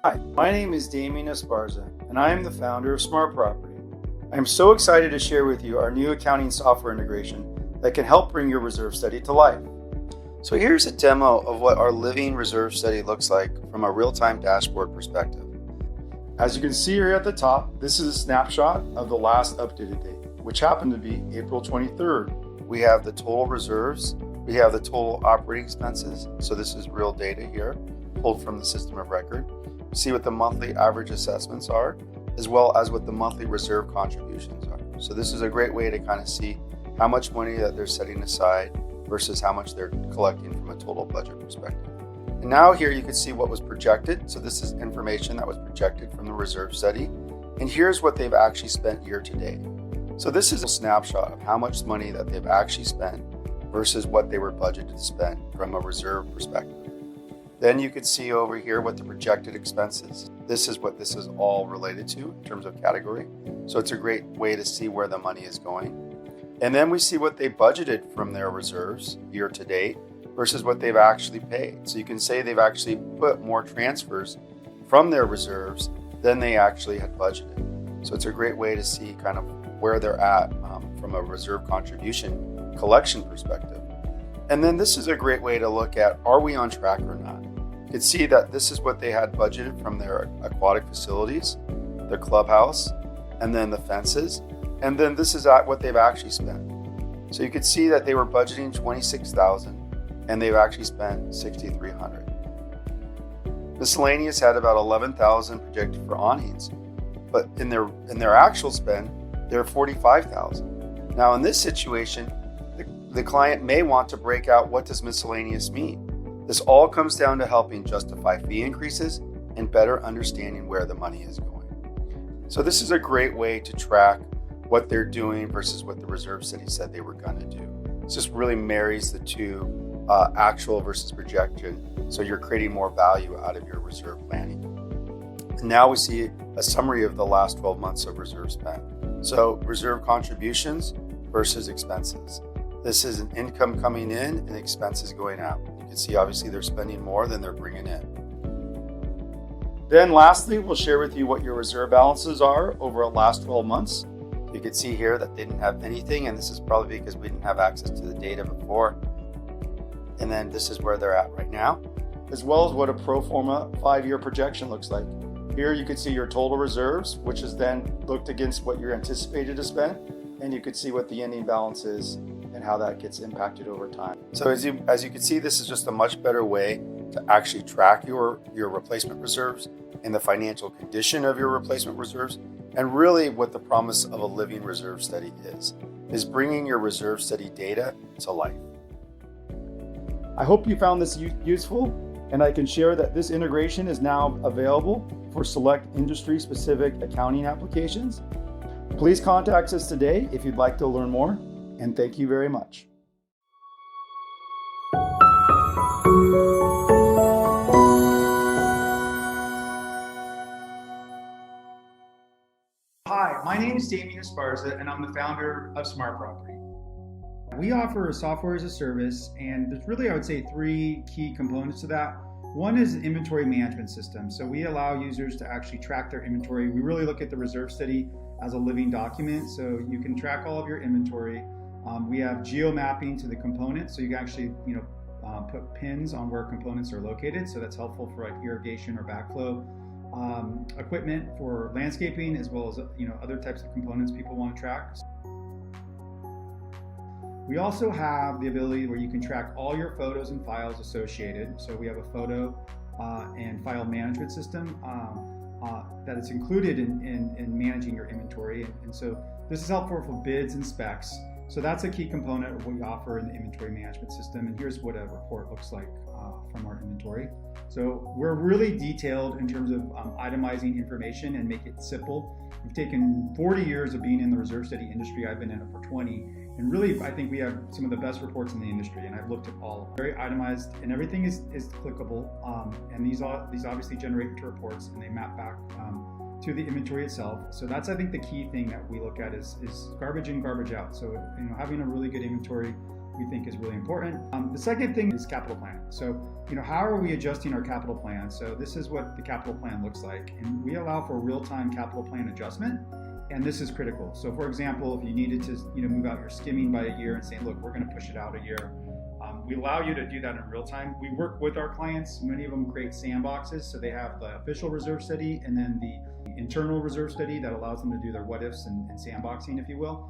Hi, my name is Damien Esparza, and I am the founder of SmartProperty. I am so excited to share with you our new accounting software integration that can help bring your reserve study to life. So here's a demo of what our living reserve study looks like from a real-time dashboard perspective. As you can see here at the top, this is a snapshot of the last updated date, which happened to be April 23rd. We have the total reserves, we have the total operating expenses, so this is real data here, pulled from the system of record. See what the monthly average assessments are, as well as what the monthly reserve contributions are. So this is a great way to kind of see how much money that they're setting aside versus how much they're collecting from a total budget perspective. And now here you can see what was projected. So this is information that was projected from the reserve study. And here's what they've actually spent year to date. So this is a snapshot of how much money that they've actually spent versus what they were budgeted to spend from a reserve perspective. Then you can see over here what the projected expenses. This is what this is all related to in terms of category. So it's a great way to see where the money is going. And then we see what they budgeted from their reserves year to date versus what they've actually paid. So you can say they've actually put more transfers from their reserves than they actually had budgeted. So it's a great way to see kind of where they're at from a reserve contribution collection perspective. And then this is a great way to look at, are we on track or not? You can see that this is what they had budgeted from their aquatic facilities, their clubhouse, and then the fences. And then this is what they've actually spent. So you can see that they were budgeting $26,000 and they've actually spent $6,300. Miscellaneous had about $11,000 projected for awnings, but in their actual spend, they're $45,000. Now in this situation, the client may want to break out, what does miscellaneous mean? This all comes down to helping justify fee increases and better understanding where the money is going. So this is a great way to track what they're doing versus what the reserve study said they were going to do. It just really marries the two, actual versus projection, so you're creating more value out of your reserve planning. And now we see a summary of the last 12 months of reserve spend. So reserve contributions versus expenses. This is an income coming in and expenses going out. You can see obviously they're spending more than they're bringing in. Then lastly, we'll share with you what your reserve balances are over the last 12 months. You can see here that they didn't have anything, and this is probably because we didn't have access to the data before. And then this is where they're at right now, as well as what a pro forma 5-year projection looks like. Here you can see your total reserves, which is then looked against what you're anticipated to spend, and you can see what the ending balance is and how that gets impacted over time. So as you can see, this is just a much better way to actually track your replacement reserves and the financial condition of your replacement reserves, and really what the promise of a living reserve study is bringing your reserve study data to life. I hope you found this useful, and I can share that this integration is now available for select industry-specific accounting applications. Please contact us today if you'd like to learn more, and thank you very much. Hi, my name is Damien Esparza, and I'm the founder of SmartProperty. We offer a software as a service, and there's really, I would say, 3 key components to that. One is an inventory management system. So we allow users to actually track their inventory. We really look at the reserve study as a living document, so you can track all of your inventory. We have geo mapping to the components, so you can actually put pins on where components are located, so that's helpful for like irrigation or backflow. Equipment for landscaping, as well as other types of components people want to track. We also have the ability where you can track all your photos and files associated. So we have a photo and file management system that is included in managing your inventory. And so this is helpful for bids and specs. So that's a key component of what we offer in the inventory management system. And here's what a report looks like from our inventory. So we're really detailed in terms of itemizing information and make it simple. We've taken 40 years of being in the reserve study industry. I've been in it for 20. And really, I think we have some of the best reports in the industry, and I've looked at all. Very itemized, and everything is clickable. And these obviously generate to reports, and they map back to the inventory itself. So that's, I think, the key thing that we look at is garbage in, garbage out. So having a really good inventory we think is really important. The second thing is capital planning. So, how are we adjusting our capital plan? So this is what the capital plan looks like. And we allow for real-time capital plan adjustment. And this is critical. So for example, if you needed to move out your skimming by a year and say, look, we're going to push it out a year, we allow you to do that in real time. We work with our clients. Many of them create sandboxes. So they have the official reserve study and then the internal reserve study that allows them to do their what ifs and sandboxing, if you will.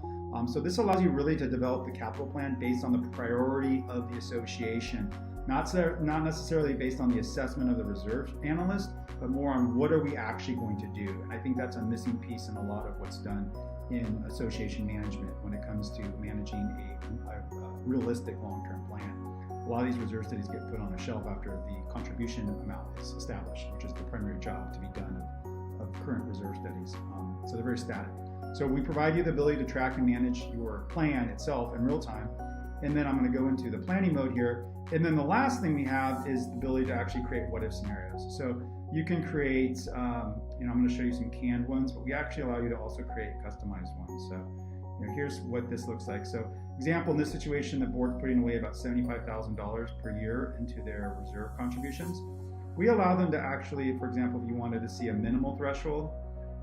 So this allows you really to develop the capital plan based on the priority of the association, not necessarily based on the assessment of the reserve analyst, but more on what are we actually going to do. And I think that's a missing piece in a lot of what's done in association management when it comes to managing a realistic long-term plan. A lot of these reserve studies get put on a shelf after the contribution amount is established, which is the primary job to be done of current reserve studies. So they're very static. So we provide you the ability to track and manage your plan itself in real time. And then I'm going to go into the planning mode here. And then the last thing we have is the ability to actually create what if scenarios. So you can create, I'm going to show you some canned ones, but we actually allow you to also create customized ones. So here's what this looks like. So example, in this situation, the board's putting away about $75,000 per year into their reserve contributions. We allow them to actually, for example, if you wanted to see a minimal threshold,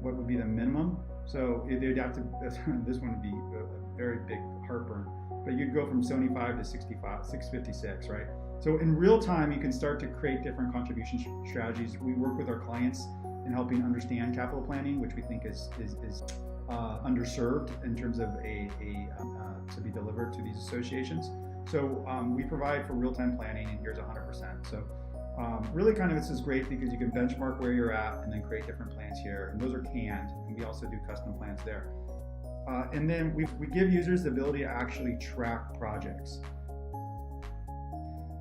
what would be the minimum? So they'd have to, this one would be a very big heartburn, but you'd go from 75 to 65, 656, right? So in real time, you can start to create different contribution strategies. We work with our clients in helping understand capital planning, which we think is underserved in terms of to be delivered to these associations. So we provide for real-time planning, and here's 100%. So really this is great because you can benchmark where you're at and then create different plans here. And those are canned, and we also do custom plans there. And then we give users the ability to actually track projects.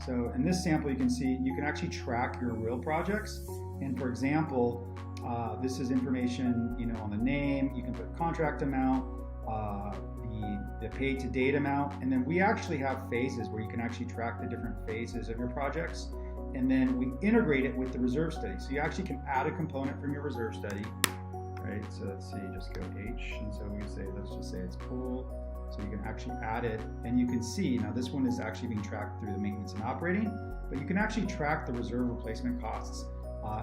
So in this sample, you can see you can actually track your real projects. And for example, this is information on the name. You can put contract amount, the paid to date amount, and then we actually have phases where you can actually track the different phases of your projects. And then we integrate it with the reserve study. So you actually can add a component from your reserve study, right? So let's see, just go H. And so we say, let's just say it's pool. So you can actually add it, and you can see, now this one is actually being tracked through the maintenance and operating, but you can actually track the reserve replacement costs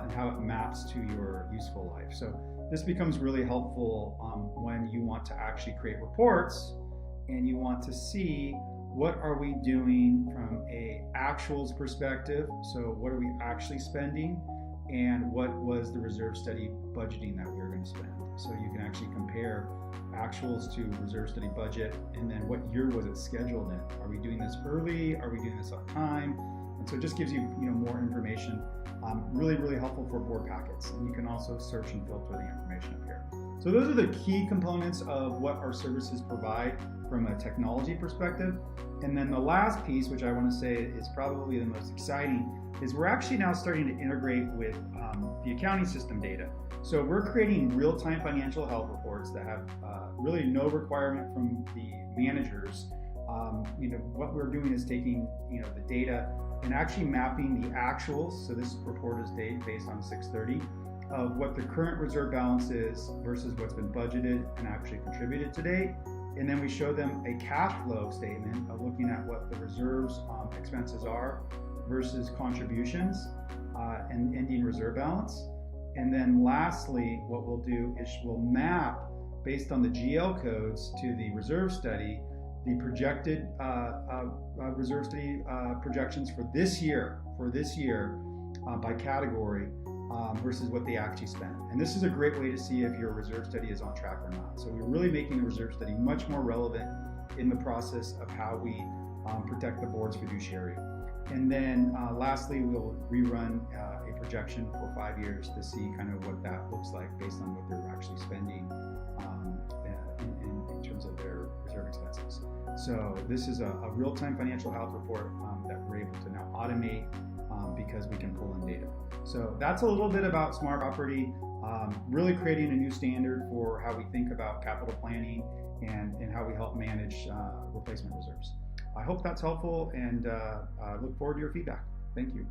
and how it maps to your useful life. So this becomes really helpful when you want to actually create reports and you want to see what are we doing from a actuals perspective. So what are we actually spending, and what was the reserve study budgeting that we were going to spend. So you can actually compare actuals to reserve study budget, and then what year was it scheduled in? Are we doing this early? Are we doing this on time? And so it just gives you, more information. Really, really helpful for board packets. And you can also search and filter the information up here. So those are the key components of what our services provide from a technology perspective. And then the last piece, which I want to say is probably the most exciting, is we're actually now starting to integrate with the accounting system data. So we're creating real-time financial health reports that have really no requirement from the managers. What we're doing is taking the data and actually mapping the actuals. So this report is based on 6/30 of what the current reserve balance is versus what's been budgeted and actually contributed to date. And then we show them a cash flow statement of looking at what the reserves expenses are versus contributions and ending reserve balance. And then lastly, what we'll do is we'll map, based on the GL codes to the reserve study, the projected reserve study projections for this year by category versus what they actually spent. And this is a great way to see if your reserve study is on track or not. So we're really making the reserve study much more relevant in the process of how we protect the board's fiduciary. And then lastly, we'll rerun a projection for 5 years to see kind of what that looks like based on what they're actually spending in terms of their reserve expenses. So this is a real-time financial health report that we're able to now automate because we can pull in data. So that's a little bit about SmartProperty, really creating a new standard for how we think about capital planning and how we help manage replacement reserves. I hope that's helpful, and look forward to your feedback. Thank you.